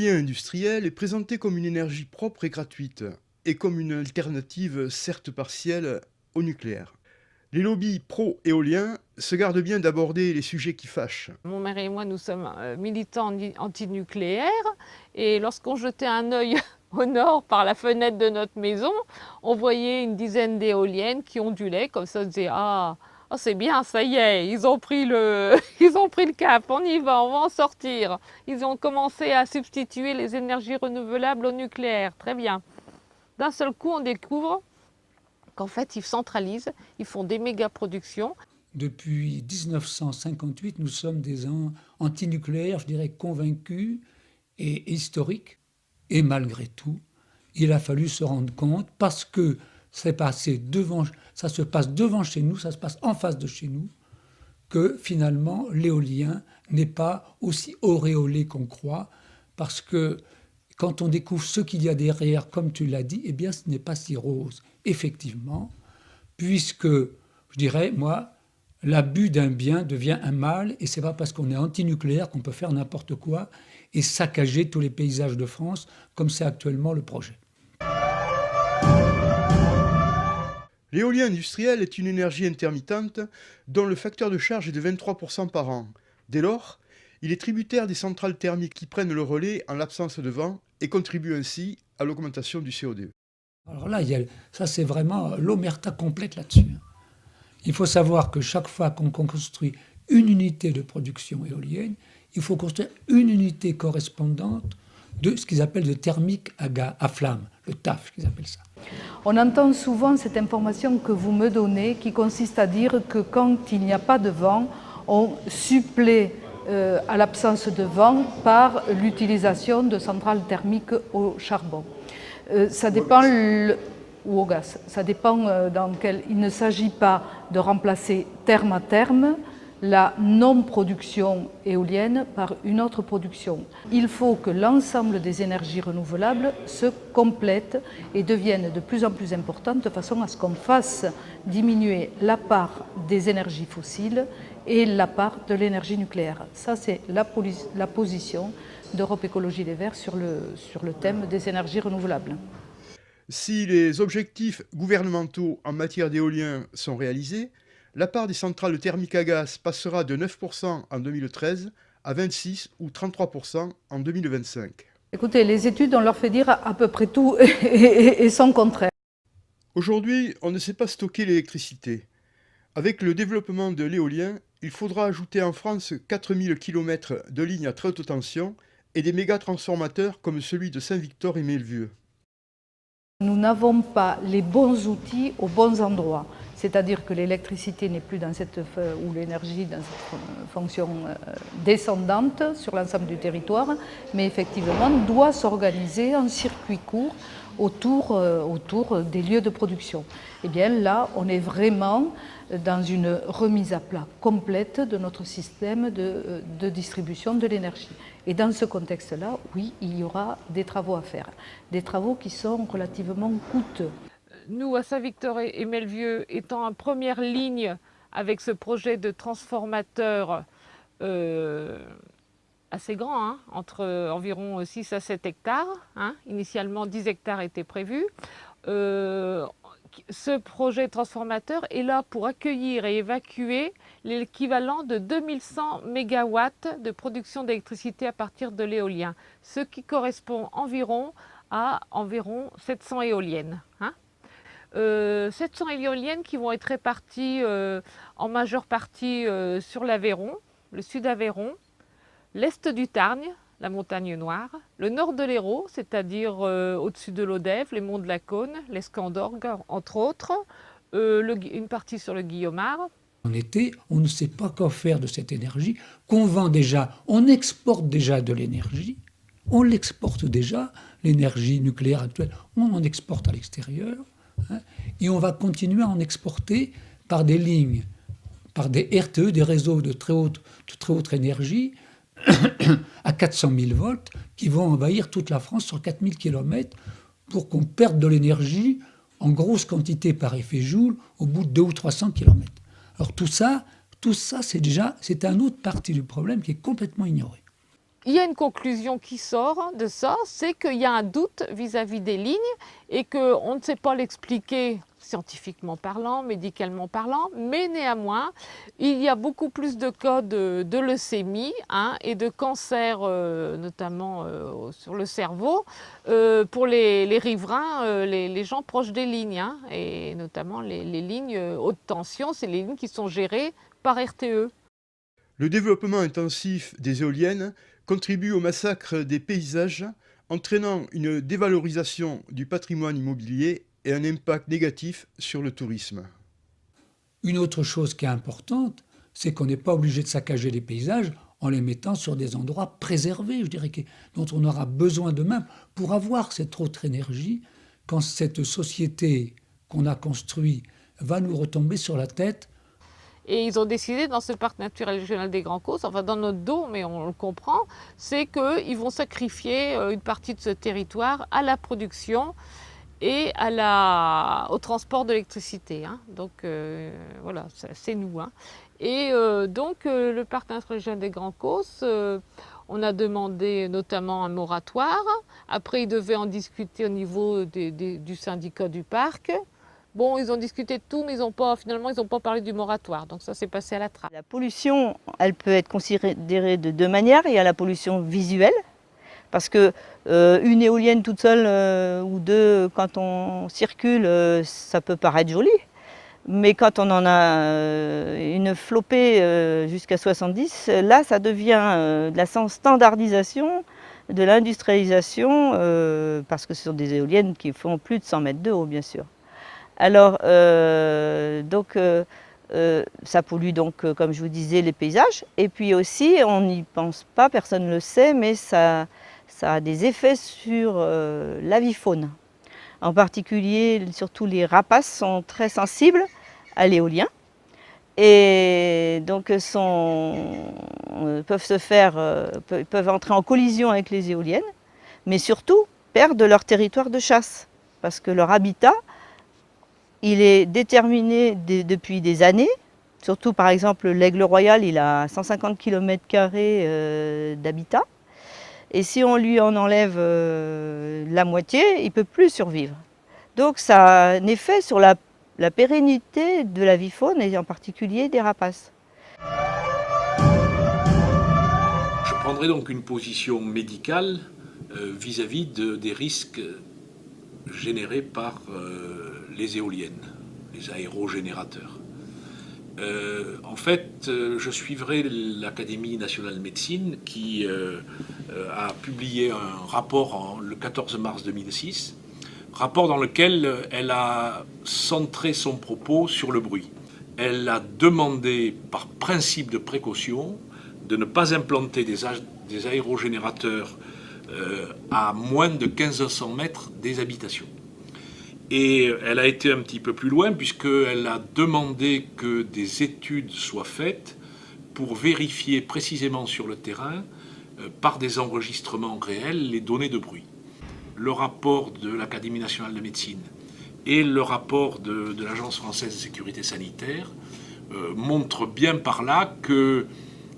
L'éolien industriel est présenté comme une énergie propre et gratuite, et comme une alternative certes partielle au nucléaire. Les lobbies pro-éolien se gardent bien d'aborder les sujets qui fâchent. Mon mari et moi, nous sommes militants antinucléaires et lorsqu'on jetait un œil au nord par la fenêtre de notre maison, on voyait une dizaine d'éoliennes qui ondulaient comme ça, on disait ah, oh, c'est bien, ça y est, ils ont pris le cap, on y va, on va en sortir. Ils ont commencé à substituer les énergies renouvelables au nucléaire, très bien. D'un seul coup, on découvre qu'en fait, ils centralisent, ils font des méga-productions. Depuis 1958, nous sommes des antinucléaires, je dirais, convaincus et historiques. Et malgré tout, il a fallu se rendre compte, parce que ça se passe devant chez nous, ça se passe en face de chez nous, que finalement, l'éolien n'est pas aussi auréolé qu'on croit, parce que quand on découvre ce qu'il y a derrière, comme tu l'as dit, eh bien, ce n'est pas si rose, effectivement, puisque, je dirais, moi, l'abus d'un bien devient un mal, et c'est pas parce qu'on est antinucléaire qu'on peut faire n'importe quoi et saccager tous les paysages de France, comme c'est actuellement le projet. L'éolien industriel est une énergie intermittente dont le facteur de charge est de 23% par an. Dès lors, il est tributaire des centrales thermiques qui prennent le relais en l'absence de vent et contribuent ainsi à l'augmentation du CO2. Alors là, ça c'est vraiment l'omerta complète là-dessus. Il faut savoir que chaque fois qu'on construit une unité de production éolienne, il faut construire une unité correspondante de ce qu'ils appellent de thermique à flamme, le TAF, qu'ils appellent ça. On entend souvent cette information que vous me donnez qui consiste à dire que quand il n'y a pas de vent, on supplée à l'absence de vent par l'utilisation de centrales thermiques au charbon. Ça dépend... ou au gaz. Ça dépend dans quel... Il ne s'agit pas de remplacer terme à terme la non-production éolienne par une autre production. Il faut que l'ensemble des énergies renouvelables se complètent et deviennent de plus en plus importantes de façon à ce qu'on fasse diminuer la part des énergies fossiles et la part de l'énergie nucléaire. Ça, c'est la position d'Europe Écologie Les Verts sur le thème des énergies renouvelables. Si les objectifs gouvernementaux en matière d'éolien sont réalisés, la part des centrales thermiques à gaz passera de 9% en 2013 à 26 ou 33% en 2025. Écoutez, les études, on leur fait dire à peu près tout et son contraire. Aujourd'hui, on ne sait pas stocker l'électricité. Avec le développement de l'éolien, il faudra ajouter en France 4000 km de lignes à très haute tension et des méga-transformateurs comme celui de Saint-Victor et Melvieux. Nous n'avons pas les bons outils aux bons endroits. C'est-à-dire que l'électricité n'est plus dans cette, ou l'énergie dans cette fonction descendante sur l'ensemble du territoire, mais effectivement doit s'organiser en circuit court autour des lieux de production. Et bien là, on est vraiment dans une remise à plat complète de notre système de distribution de l'énergie. Et dans ce contexte-là, oui, il y aura des travaux à faire. Des travaux qui sont relativement coûteux. Nous, à Saint-Victor et Melvieux, étant en première ligne avec ce projet de transformateur assez grand, hein, entre environ 6 à 7 hectares, hein, initialement 10 hectares étaient prévus. Ce projet transformateur est là pour accueillir et évacuer l'équivalent de 2100 MW de production d'électricité à partir de l'éolien, ce qui correspond à environ 700 éoliennes. Hein. 700 éoliennes qui vont être réparties en majeure partie sur l'Aveyron, le sud Aveyron, l'est du Tarn, la montagne Noire, le nord de l'Hérault, c'est-à-dire au-dessus de l'Odève, les monts de la Cône, l'Escandorgue, entre autres, une partie sur le Guillaumard. En été, on ne sait pas quoi faire de cette énergie qu'on vend déjà. On exporte déjà de l'énergie, on l'exporte déjà, l'énergie nucléaire actuelle, on en exporte à l'extérieur. Et on va continuer à en exporter par des lignes, par des RTE, des réseaux de très haute énergie, à 400 000 volts, qui vont envahir toute la France sur 4000 km pour qu'on perde de l'énergie en grosse quantité par effet Joule au bout de 200 ou 300 km. Alors tout ça c'est une autre partie du problème qui est complètement ignorée. il y a une conclusion qui sort de ça, c'est qu'il y a un doute vis-à-vis des lignes et qu'on ne sait pas l'expliquer scientifiquement parlant, médicalement parlant, mais néanmoins, il y a beaucoup plus de cas de leucémie et de cancer, notamment sur le cerveau, pour les riverains, les gens proches des lignes, et notamment les lignes haute tension, c'est les lignes qui sont gérées par RTE. Le développement intensif des éoliennes contribue au massacre des paysages, entraînant une dévalorisation du patrimoine immobilier et un impact négatif sur le tourisme. Une autre chose qui est importante, c'est qu'on n'est pas obligé de saccager les paysages en les mettant sur des endroits préservés, je dirais, dont on aura besoin demain pour avoir cette autre énergie quand cette société qu'on a construite va nous retomber sur la tête. Et ils ont décidé dans ce parc naturel régional des Grands Causses, enfin dans notre dos, mais on le comprend, c'est qu'ils vont sacrifier une partie de ce territoire à la production et au transport d'électricité. Donc voilà, c'est nous. Et donc le parc naturel régional des Grands Causses, on a demandé notamment un moratoire. Après, ils devaient en discuter au niveau du syndicat du parc. Bon, ils ont discuté de tout, mais finalement, ils n'ont pas parlé du moratoire. Donc ça, c'est passé à la trappe. La pollution, elle peut être considérée de deux manières. Il y a la pollution visuelle, parce que une éolienne toute seule ou deux, quand on circule, ça peut paraître joli. Mais quand on en a une flopée jusqu'à 70, là, ça devient de la standardisation, de l'industrialisation, parce que ce sont des éoliennes qui font plus de 100 mètres de haut, bien sûr. Alors, ça pollue donc, comme je vous disais, les paysages. Et puis aussi, on n'y pense pas, personne ne le sait, mais ça a des effets sur l'avifaune. En particulier, surtout les rapaces sont très sensibles à l'éolien. Et donc peuvent entrer en collision avec les éoliennes, mais surtout perdent leur territoire de chasse, parce que leur habitat, il est déterminé depuis des années. Surtout, par exemple, l'aigle royal, il a 150 km² d'habitat. Et si on lui en enlève la moitié, il ne peut plus survivre. Donc ça a un effet sur la pérennité de l'avifaune, et en particulier des rapaces. Je prendrai donc une position médicale vis-à-vis des risques générés par les éoliennes, les aérogénérateurs. En fait, je suivrai l'Académie nationale de médecine qui a publié un rapport le 14 mars 2006, rapport dans lequel elle a centré son propos sur le bruit. Elle a demandé, par principe de précaution, de ne pas implanter des aérogénérateurs à moins de 1500 mètres des habitations. Et elle a été un petit peu plus loin puisqu'elle a demandé que des études soient faites pour vérifier précisément sur le terrain, par des enregistrements réels, les données de bruit. Le rapport de l'Académie nationale de médecine et le rapport de l'Agence française de sécurité sanitaire montrent bien par là que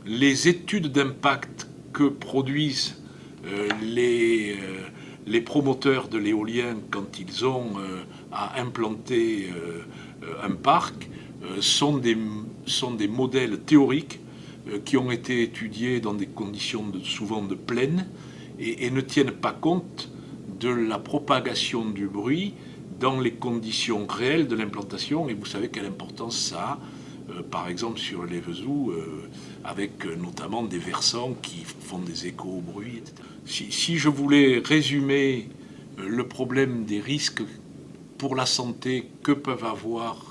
les études d'impact que produisent les promoteurs de l'éolien quand ils ont à implanter un parc sont des modèles théoriques qui ont été étudiés dans des conditions souvent de plaine et ne tiennent pas compte de la propagation du bruit dans les conditions réelles de l'implantation. Et vous savez quelle importance ça a, par exemple sur les Vesoux, avec notamment des versants qui font des échos au bruit, etc. Si je voulais résumer le problème des risques pour la santé que peuvent avoir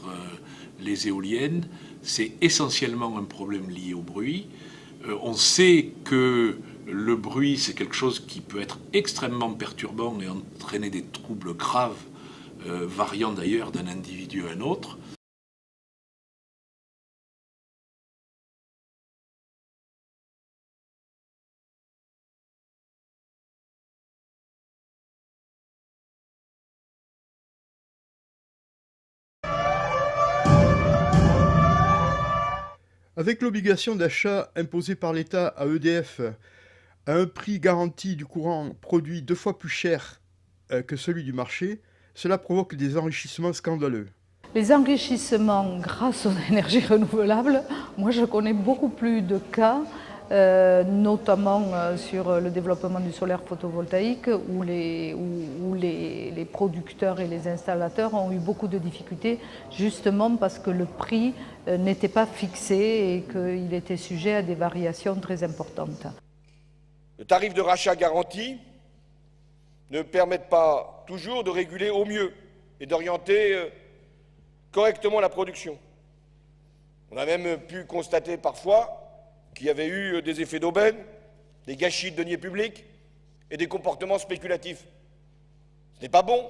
les éoliennes, c'est essentiellement un problème lié au bruit. On sait que le bruit, c'est quelque chose qui peut être extrêmement perturbant et entraîner des troubles graves, variant d'ailleurs d'un individu à un autre. Avec l'obligation d'achat imposée par l'État à EDF À un prix garanti du courant produit 2 fois plus cher que celui du marché, cela provoque des enrichissements scandaleux. Les enrichissements grâce aux énergies renouvelables, moi je connais beaucoup plus de cas, notamment sur le développement du solaire photovoltaïque, où les producteurs et les installateurs ont eu beaucoup de difficultés, justement parce que le prix n'était pas fixé et qu'il était sujet à des variations très importantes. Le tarif de rachat garanti ne permet pas toujours de réguler au mieux et d'orienter correctement la production. On a même pu constater parfois qu'il y avait eu des effets d'aubaine, des gâchis de deniers publics et des comportements spéculatifs. Ce n'est pas bon.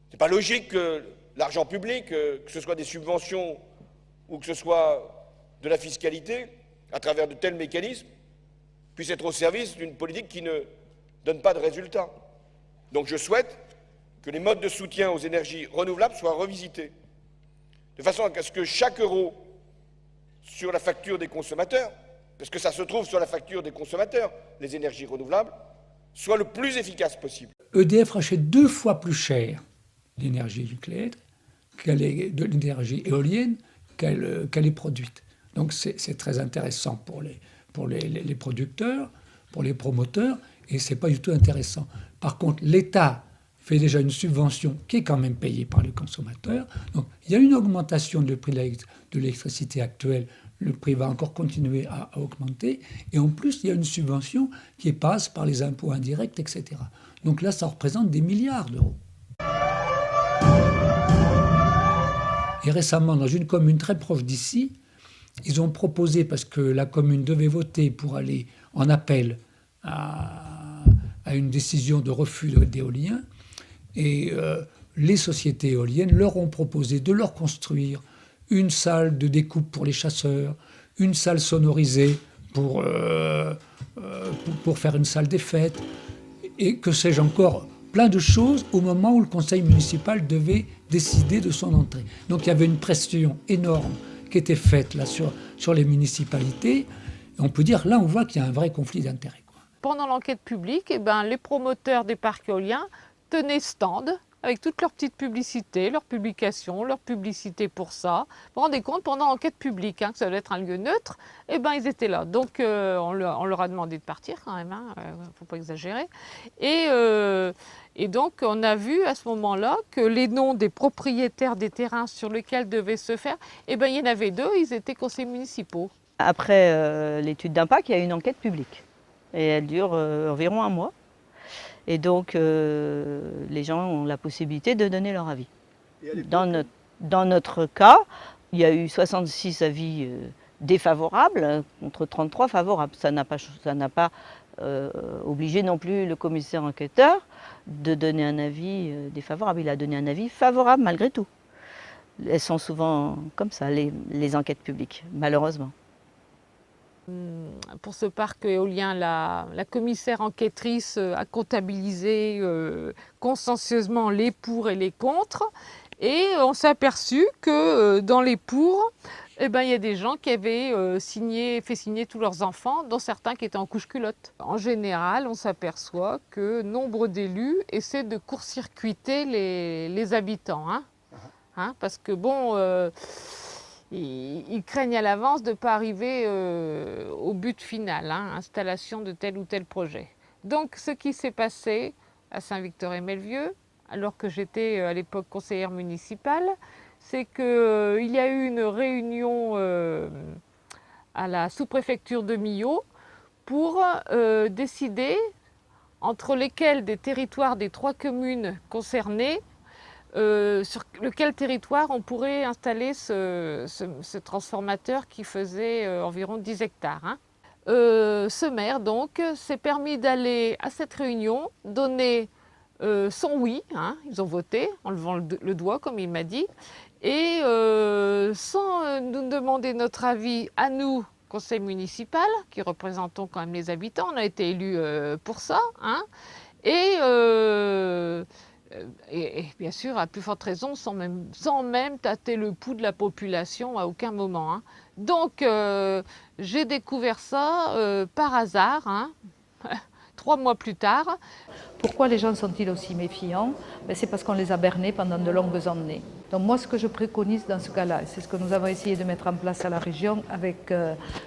Ce n'est pas logique que l'argent public, que ce soit des subventions ou que ce soit de la fiscalité, à travers de tels mécanismes, puisse être au service d'une politique qui ne donne pas de résultats. Donc je souhaite que les modes de soutien aux énergies renouvelables soient revisités, de façon à ce que chaque euro sur la facture des consommateurs, parce que ça se trouve sur la facture des consommateurs, les énergies renouvelables, soit le plus efficace possible. EDF rachète 2 fois plus cher l'énergie nucléaire, de l'énergie éolienne qu'elle est produite. Donc c'est très intéressant pour les producteurs, pour les promoteurs, et c'est pas du tout intéressant. Par contre, l'État fait déjà une subvention qui est quand même payée par le consommateur. Donc il y a une augmentation du prix de l'électricité actuelle. Le prix va encore continuer à augmenter. Et en plus, il y a une subvention qui passe par les impôts indirects, etc. Donc là, ça représente des milliards d'euros. Et récemment, dans une commune très proche d'ici, ils ont proposé, parce que la commune devait voter pour aller en appel à une décision de refus d'éolien, et les sociétés éoliennes leur ont proposé de leur construire une salle de découpe pour les chasseurs, une salle sonorisée pour faire une salle des fêtes, et que sais-je encore, plein de choses au moment où le conseil municipal devait décider de son entrée. Donc il y avait une pression énorme qui était faite là sur les municipalités. Et on peut dire, là on voit qu'il y a un vrai conflit d'intérêts. Pendant l'enquête publique, les promoteurs des parcs éoliens tenaient stand avec toutes leurs petites publicités, leurs publications, leurs publicités pour ça. Vous vous rendez compte, pendant l'enquête publique, que ça doit être un lieu neutre, ils étaient là. Donc on leur a demandé de partir quand même, faut pas exagérer. Et donc on a vu à ce moment-là que les noms des propriétaires des terrains sur lesquels devait se faire, il y en avait 2, ils étaient conseillers municipaux. Après l'étude d'impact, il y a une enquête publique. Et elle dure environ 1 mois. Et donc, les gens ont la possibilité de donner leur avis. Dans notre cas, il y a eu 66 avis défavorables contre 33 favorables. Ça n'a pas obligé non plus le commissaire enquêteur de donner un avis défavorable. Il a donné un avis favorable malgré tout. Elles sont souvent comme ça, les enquêtes publiques, malheureusement. Pour ce parc éolien, la commissaire enquêtrice a comptabilisé consciencieusement les pour et les contre. Et on s'est aperçu que dans les pour, il y a des gens qui avaient fait signer tous leurs enfants, dont certains qui étaient en couche-culotte. En général, on s'aperçoit que nombre d'élus essaient de court-circuiter les habitants. Parce que ils craignent à l'avance de ne pas arriver au but final, installation de tel ou tel projet. Donc ce qui s'est passé à Saint-Victor-et-Melvieux, alors que j'étais à l'époque conseillère municipale, c'est qu'il y a eu une réunion à la sous-préfecture de Millau pour décider entre lesquels des territoires des 3 communes concernées sur lequel territoire on pourrait installer ce transformateur qui faisait environ 10 hectares. Ce maire, donc, s'est permis d'aller à cette réunion, donner son oui, ils ont voté en levant le doigt, comme il m'a dit, et sans nous demander notre avis à nous, conseil municipal, qui représentons quand même les habitants, on a été élus pour ça, et Et bien sûr, à plus forte raison, sans même tâter le pouls de la population à aucun moment. Hein. Donc, j'ai découvert ça par hasard, hein, 3 mois plus tard. Pourquoi les gens sont-ils aussi méfiants? C'est parce qu'on les a bernés pendant de longues années. Donc moi, ce que je préconise dans ce cas-là, et c'est ce que nous avons essayé de mettre en place à la région avec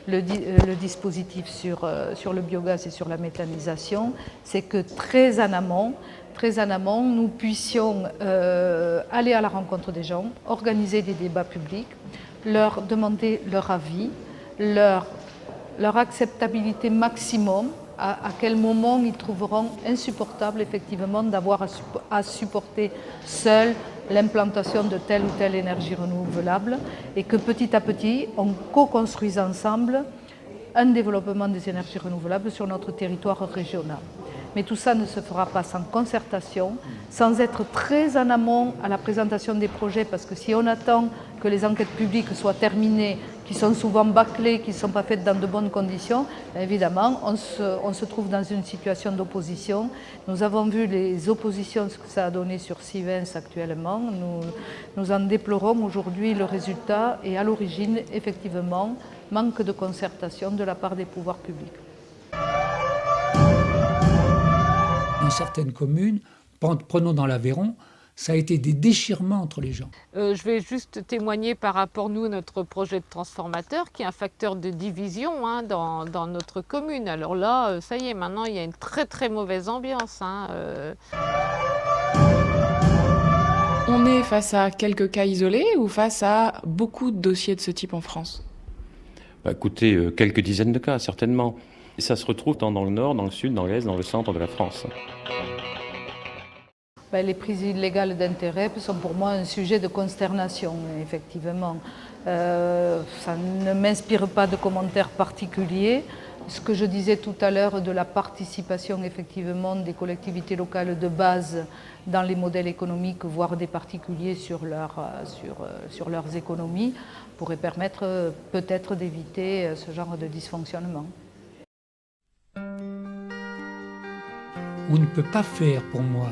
le dispositif sur le biogaz et sur la méthanisation, c'est que très en amont, nous puissions aller à la rencontre des gens, organiser des débats publics, leur demander leur avis, leur acceptabilité maximum, à quel moment ils trouveront insupportable effectivement d'avoir à supporter seuls l'implantation de telle ou telle énergie renouvelable, et que petit à petit, on co-construise ensemble un développement des énergies renouvelables sur notre territoire régional. Mais tout ça ne se fera pas sans concertation, sans être très en amont à la présentation des projets, parce que si on attend que les enquêtes publiques soient terminées, qui sont souvent bâclées, qui ne sont pas faites dans de bonnes conditions, évidemment, on se trouve dans une situation d'opposition. Nous avons vu les oppositions, ce que ça a donné sur Sivens actuellement. Nous en déplorons aujourd'hui le résultat, et à l'origine, effectivement, manque de concertation de la part des pouvoirs publics. Dans certaines communes, prenons dans l'Aveyron, ça a été des déchirements entre les gens. Je vais juste témoigner par rapport, nous, à notre projet de transformateur, qui est un facteur de division hein, dans notre commune. Alors là, ça y est, maintenant, il y a une très très mauvaise ambiance. Hein, On est face à quelques cas isolés ou face à beaucoup de dossiers de ce type en France? Écoutez, quelques dizaines de cas, certainement. Et ça se retrouve dans le nord, dans le sud, dans l'est, dans le centre de la France. Les prises illégales d'intérêt sont pour moi un sujet de consternation, effectivement. Ça ne m'inspire pas de commentaires particuliers. Ce que je disais tout à l'heure de la participation effectivement des collectivités locales de base dans les modèles économiques, voire des particuliers sur leurs économies, pourrait permettre peut-être d'éviter ce genre de dysfonctionnement. On ne peut pas faire, pour moi,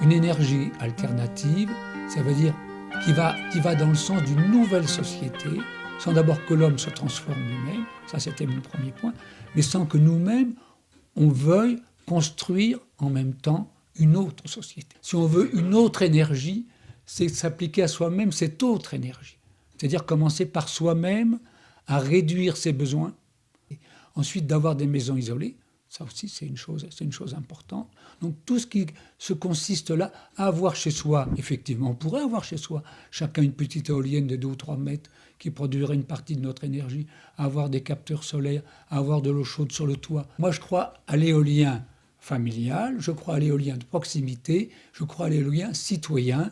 une énergie alternative, ça veut dire qui va dans le sens d'une nouvelle société, sans d'abord que l'homme se transforme lui-même, ça c'était mon premier point, mais sans que nous-mêmes, on veuille construire en même temps une autre société. Si on veut une autre énergie, c'est s'appliquer à soi-même cette autre énergie. C'est-à-dire commencer par soi-même à réduire ses besoins, et ensuite d'avoir des maisons isolées. Ça aussi, c'est une chose importante. Donc tout ce qui se consiste là, à avoir chez soi, effectivement, on pourrait avoir chez soi chacun une petite éolienne de 2 ou 3 mètres qui produirait une partie de notre énergie, à avoir des capteurs solaires, à avoir de l'eau chaude sur le toit. Moi, je crois à l'éolien familial, je crois à l'éolien de proximité, je crois à l'éolien citoyen,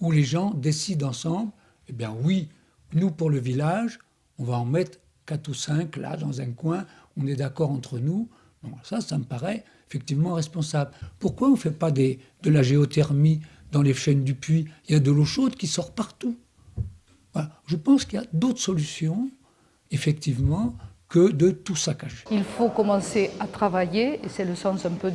où les gens décident ensemble, eh bien oui, nous pour le village, on va en mettre 4 ou 5 là, dans un coin, on est d'accord entre nous. Bon, ça me paraît effectivement responsable. Pourquoi on ne fait pas de la géothermie dans les chaînes du puits? Il y a de l'eau chaude qui sort partout. Voilà. Je pense qu'il y a d'autres solutions, effectivement, que de tout saccager. Il faut commencer à travailler, et c'est le sens un peu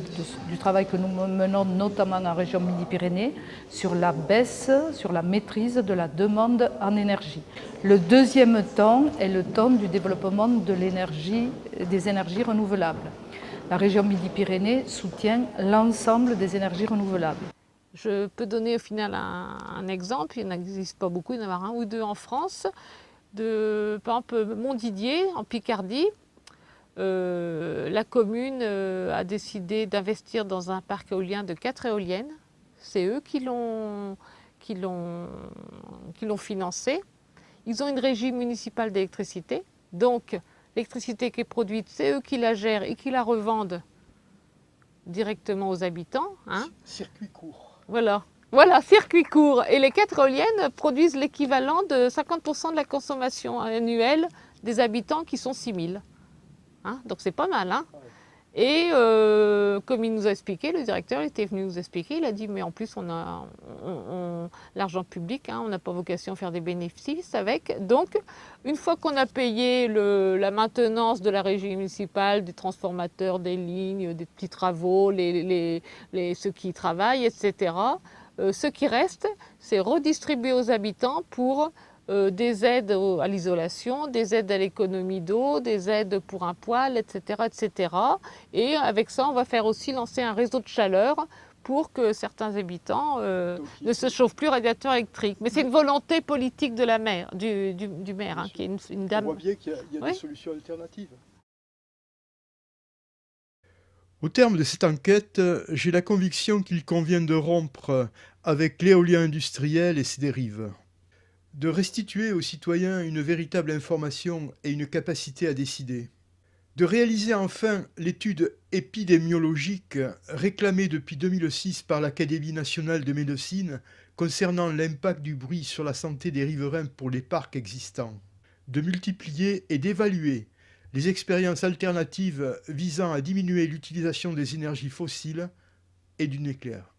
du travail que nous menons notamment en région Midi-Pyrénées, sur la baisse, sur la maîtrise de la demande en énergie. Le deuxième temps est le temps du développement de des énergies renouvelables. La région Midi-Pyrénées soutient l'ensemble des énergies renouvelables. Je peux donner au final un exemple, il n'existe pas beaucoup, il y en a un ou deux en France. Par exemple, Montdidier, en Picardie, la commune a décidé d'investir dans un parc éolien de 4 éoliennes. C'est eux qui l'ont financé. Ils ont une régie municipale d'électricité, donc l'électricité qui est produite, c'est eux qui la gèrent et qui la revendent directement aux habitants. Hein. Circuit court. Voilà, circuit court. Et les 4 éoliennes produisent l'équivalent de 50% de la consommation annuelle des habitants qui sont 6 000. Hein, donc c'est pas mal. Hein. Et comme il nous a expliqué, le directeur était venu nous expliquer, il a dit mais en plus on a l'argent public, hein, on n'a pas vocation à faire des bénéfices avec. Donc une fois qu'on a payé la maintenance de la régie municipale, des transformateurs, des lignes, des petits travaux, ceux qui y travaillent, etc., ce qui reste, c'est redistribuer aux habitants pour des aides à l'isolation, des aides à l'économie d'eau, des aides pour un poêle, etc., etc. Et avec ça, on va faire aussi lancer un réseau de chaleur pour que certains habitants ne se chauffent plus radiateur électrique. Mais c'est une volonté politique de la maire, du maire, hein, qui est une dame. On voit bien qu'il y a Oui. des solutions alternatives. Au terme de cette enquête, j'ai la conviction qu'il convient de rompre avec l'éolien industriel et ses dérives, de restituer aux citoyens une véritable information et une capacité à décider, de réaliser enfin l'étude épidémiologique réclamée depuis 2006 par l'Académie nationale de médecine concernant l'impact du bruit sur la santé des riverains pour les parcs existants, de multiplier et d'évaluer les expériences alternatives visant à diminuer l'utilisation des énergies fossiles et du nucléaire.